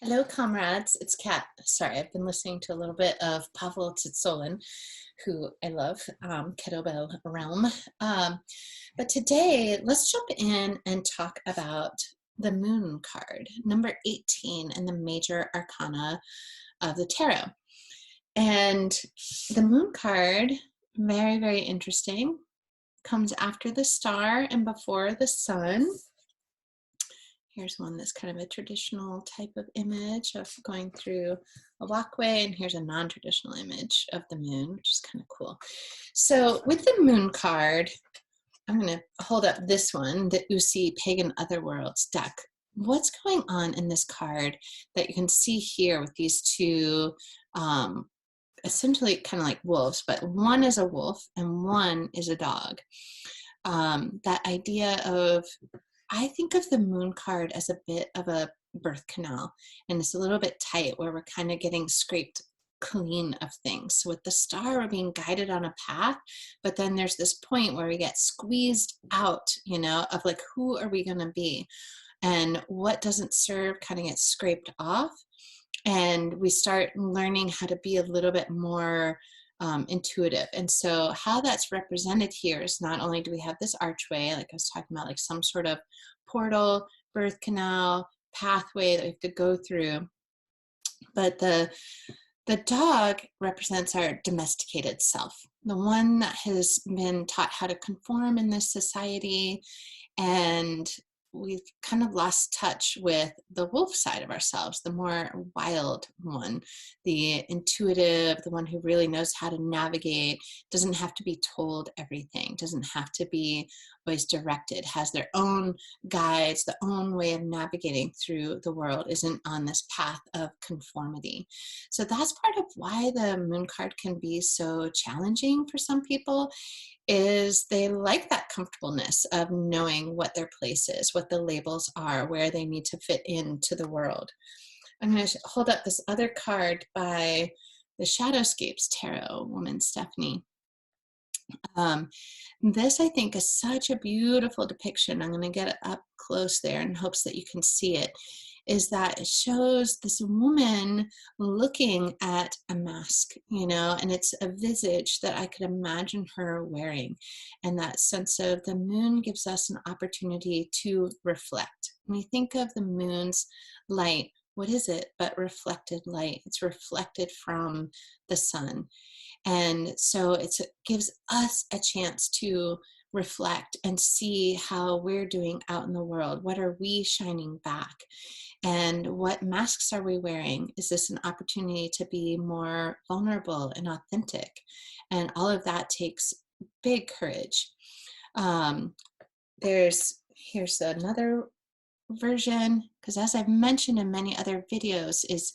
Hello, comrades. It's Kat. Sorry, I've been listening to a little bit of Pavel Tsitsolin, who I love, Kettlebell Realm. But today, let's jump in and talk about the Moon card, number 18 in the Major Arcana of the Tarot. And the Moon card, very, very interesting, comes after the star and before the sun. Here's one that's kind of a traditional type of image of going through a walkway, and here's a non-traditional image of the moon, which is kind of cool. So with the Moon card, I'm going to hold up this one, the Usi Pagan Otherworlds deck. What's going on in this card that you can see here with these two essentially kind of like wolves, but one is a wolf and one is a dog. That idea of, I think of the Moon card as a bit of a birth canal, and it's a little bit tight where we're kind of getting scraped clean of things. So with the star, we're being guided on a path, but then there's this point where we get squeezed out, of like, who are we going to be? And what doesn't serve kind of gets scraped off. And we start learning how to be a little bit more intuitive. And so how that's represented here is not only do we have this archway, like I was talking about, like some sort of portal, birth canal, pathway that we have to go through, but the dog represents our domesticated self, the one that has been taught how to conform in this society, and we've kind of lost touch with the wolf side of ourselves, the more wild one, the intuitive, the one who really knows how to navigate, doesn't have to be told everything, doesn't have to be always directed, has their own guides, the own way of navigating through the world, isn't on this path of conformity. So that's part of why the Moon card can be so challenging for some people, is they like that comfortableness of knowing what their place is, what the labels are, where they need to fit into the world. I'm going to hold up this other card by the Shadowscapes Tarot woman, Stephanie. This, I think, is such a beautiful depiction. I'm going to get it up close there in hopes that you can see it. Is that it shows this woman looking at a mask, and it's a visage that I could imagine her wearing. And that sense of the moon gives us an opportunity to reflect. When we think of the moon's light, what is it but reflected light? It's reflected from the sun. And so it gives us a chance to reflect and see how we're doing out in the world. What are we shining back? And what masks are we wearing? Is this an opportunity to be more vulnerable and authentic? And all of that takes big courage. Here's another version, because as I've mentioned in many other videos, is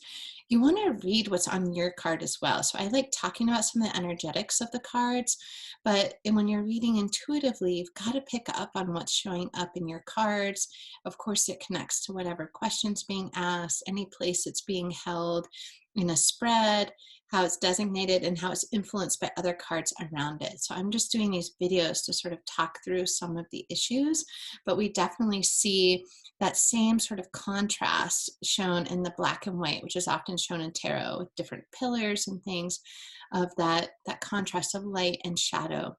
you want to read what's on your card as well. So I like talking about some of the energetics of the cards, but when you're reading intuitively, you've got to pick up on what's showing up in your cards. Of course, it connects to whatever questions being asked, any place it's being held in a spread, how it's designated, and how it's influenced by other cards around it. So I'm just doing these videos to sort of talk through some of the issues, but we definitely see that same sort of contrast shown in the black and white, which is often shown in tarot with different pillars and things, of that contrast of light and shadow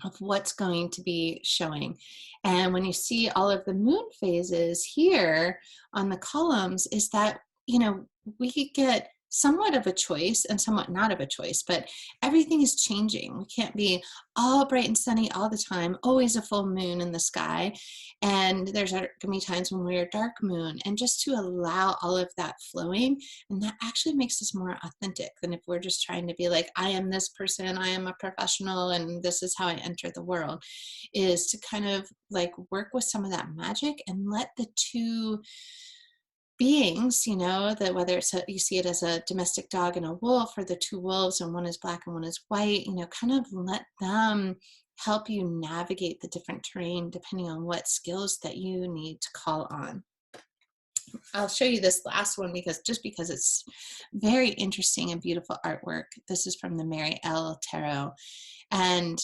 of what's going to be showing. And when you see all of the moon phases here on the columns, is that, we get somewhat of a choice and somewhat not of a choice, but everything is changing. We can't be all bright and sunny all the time, always a full moon in the sky. And there's going to be times when we're a dark moon, and just to allow all of that flowing. And that actually makes us more authentic than if we're just trying to be like, I am this person, I am a professional, and this is how I enter the world, is to kind of like work with some of that magic and let the two beings, that whether you see it as a domestic dog and a wolf, or the two wolves and one is black and one is white, kind of let them help you navigate the different terrain depending on what skills that you need to call on. I'll show you this last one because it's very interesting and beautiful artwork. This is from the Mary L. Tarot. And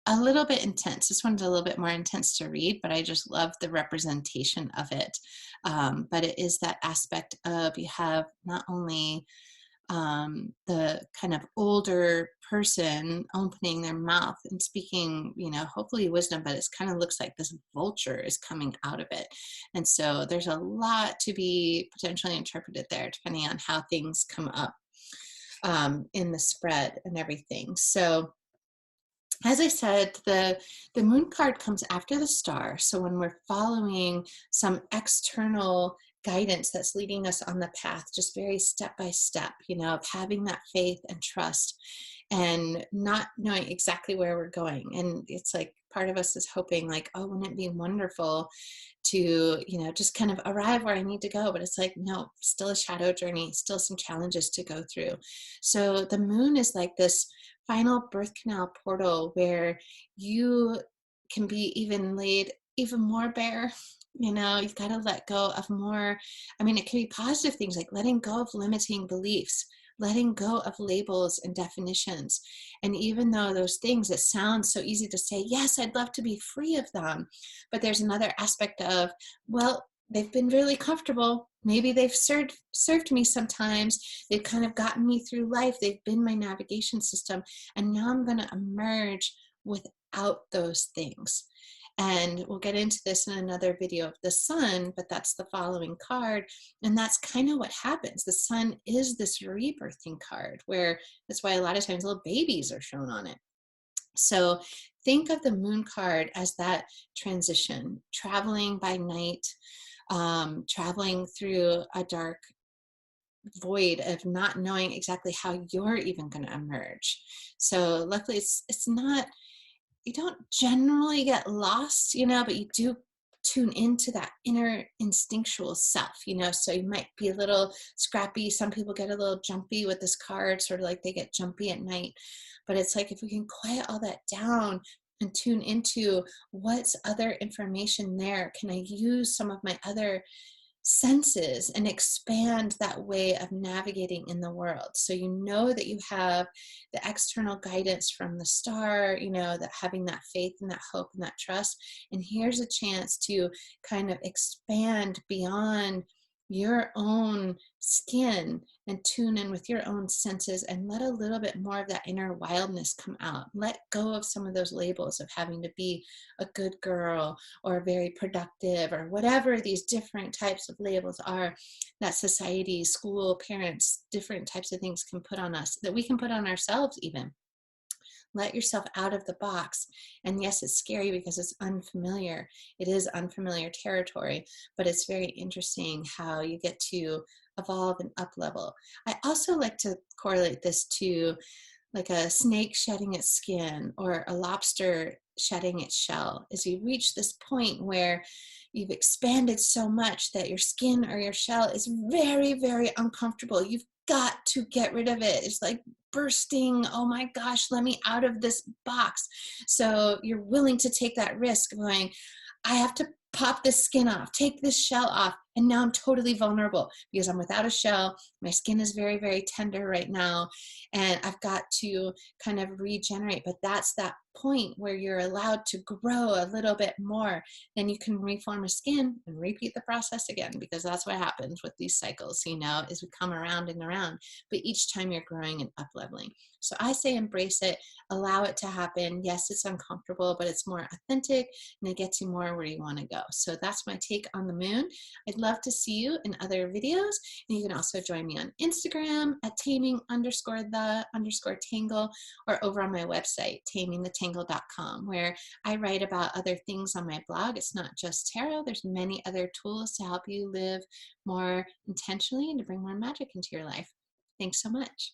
a little bit intense. This one's a little bit more intense to read, but I just love the representation of it. But it is that aspect of you have not only the kind of older person opening their mouth and speaking, hopefully wisdom, but it's kind of looks like this vulture is coming out of it. And so there's a lot to be potentially interpreted there, depending on how things come up in the spread and everything. So as I said, the moon card comes after the star. So when we're following some external guidance that's leading us on the path, just very step by step, of having that faith and trust and not knowing exactly where we're going. And it's like part of us is hoping like, oh, wouldn't it be wonderful to, just kind of arrive where I need to go. But it's like, no, still a shadow journey, still some challenges to go through. So the moon is like this final birth canal portal where you can be even laid even more bare. You've got to let go of more. I mean, it can be positive things like letting go of limiting beliefs, letting go of labels and definitions. And even though those things, it sounds so easy to say, yes, I'd love to be free of them. But there's another aspect of, well, they've been really comfortable. Maybe they've served me sometimes. They've kind of gotten me through life. They've been my navigation system. And now I'm going to emerge without those things. And we'll get into this in another video of the sun, but that's the following card. And that's kind of what happens. The sun is this rebirthing card where that's why a lot of times little babies are shown on it. So think of the moon card as that transition, traveling by night, traveling through a dark void of not knowing exactly how you're even going to emerge. So luckily it's not, you don't generally get lost, but you do tune into that inner instinctual self, so you might be a little scrappy. Some people get a little jumpy with this card, sort of like they get jumpy at night. But it's like if we can quiet all that down and tune into what's other information there, can I use some of my other senses and expand that way of navigating in the world. So that you have the external guidance from the star, that having that faith and that hope and that trust. And here's a chance to kind of expand beyond your own skin and tune in with your own senses and let a little bit more of that inner wildness come out. Let go of some of those labels of having to be a good girl or very productive or whatever these different types of labels are that society, school, parents, different types of things can put on us, that we can put on ourselves even. Let yourself out of the box. And yes, it's scary because it's unfamiliar. It is unfamiliar territory, but it's very interesting how you get to evolve and up level. I also like to correlate this to like a snake shedding its skin or a lobster shedding its shell. As you reach this point where you've expanded so much that your skin or your shell is very, very uncomfortable. You've got to get rid of it. It's like bursting. Oh my gosh, let me out of this box. So you're willing to take that risk of going, I have to pop this skin off, take this shell off. And now I'm totally vulnerable because I'm without a shell. My skin is very, very tender right now. And I've got to kind of regenerate. But that's that point where you're allowed to grow a little bit more. Then you can reform a skin and repeat the process again, because that's what happens with these cycles, is we come around and around. But each time you're growing and up leveling. So I say embrace it, allow it to happen. Yes, it's uncomfortable, but it's more authentic and it gets you more where you want to go. So that's my take on the moon. I'd love to see you in other videos. And you can also join me on Instagram at taming_the_tangle or over on my website, tamingthetangle.com, where I write about other things on my blog. It's not just tarot. There's many other tools to help you live more intentionally and to bring more magic into your life. Thanks so much.